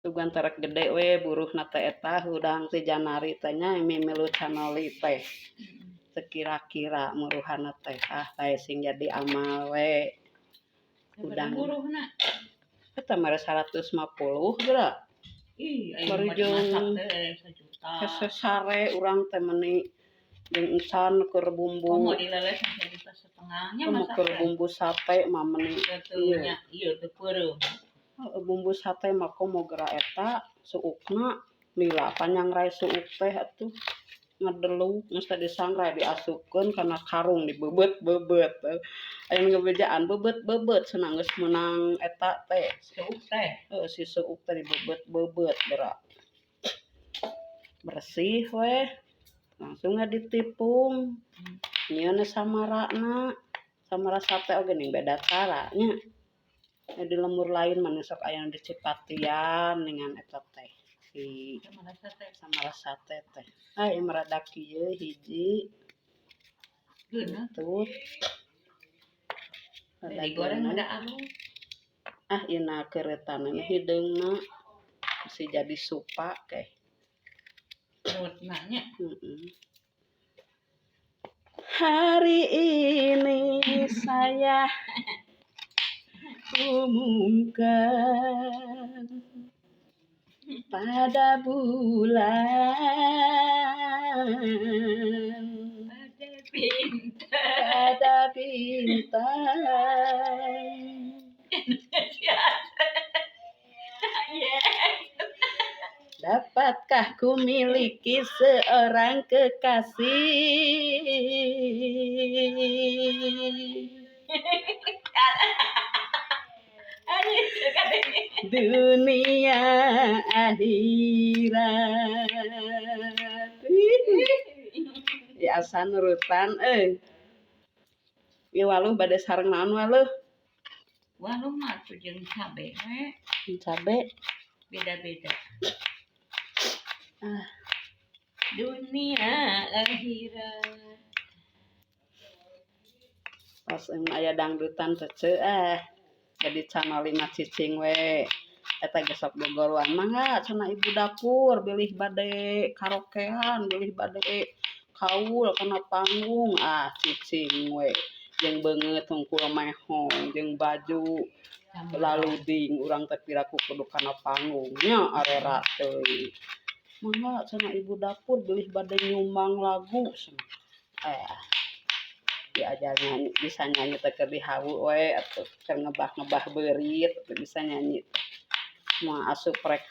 Sugan terek gede we buruhna teh eta hudang ti Janari teh nya mimilu canoli teh. Sekira-kira muruhana teh bae sing jadi amal we. Udang buruhna. Eta mere 150 geura. Ih, Baru jeung sare urang teh meuni jeung encan keur bumbu. Komo dileles jadi setengahnya masak. Keur bumbu sate mah meuni. Ieu teu peureum. Bumbu sate mah komo geura eta suukna lila panjang rai suuk teh atuh ngadelug geus teh disangrai diasupkeun kana karung dibebeut-bebeut. Aya nu ngabejaan bebeut-bebeut cenah geus meunang eta teh Suuk teh. si suuk teh dibebeut-bebeut geura. Bersih we langsung ditipung. Nyieun samarana. Samara sate oge ning beda caranya. Di lemur lain mah sok aya nu dicipatian dengan eta teh si samara sate teh. Ieu maradak ieu hiji. Geuneuh. Digoreng udah alus. Ina keuretan hideungna si jadi supa teh. Perutna nya. Hari ini saya umumkan pada bulan pada bintang dapatkah ku miliki seorang kekasih dunia akhirat. Ya asa nurutan Ieu waluh bade sareng naon waluh? Waluh mah atuh jeung cabe we. Cabe Beda-beda. Dunia akhirat. Pas aya dangdutan teu jadi canoli mah cicing we. Eta ge sok gogoroan mangga cenah ibu dapur bilih bade karaokean, bilih bade kaul kana panggung cicing we. Jeung beungeut hungkul mehong jeung baju laluding urang teh piraku kudu kana panggung nya arera teuing. Mangga cenah ibu dapur bilih bade nyumbang lagu cenah. Diajar nyanyi bisa nyanyi teh keur dihawu we atuh keur ngebah-ngebah beurit bisa nyanyi moal asup rek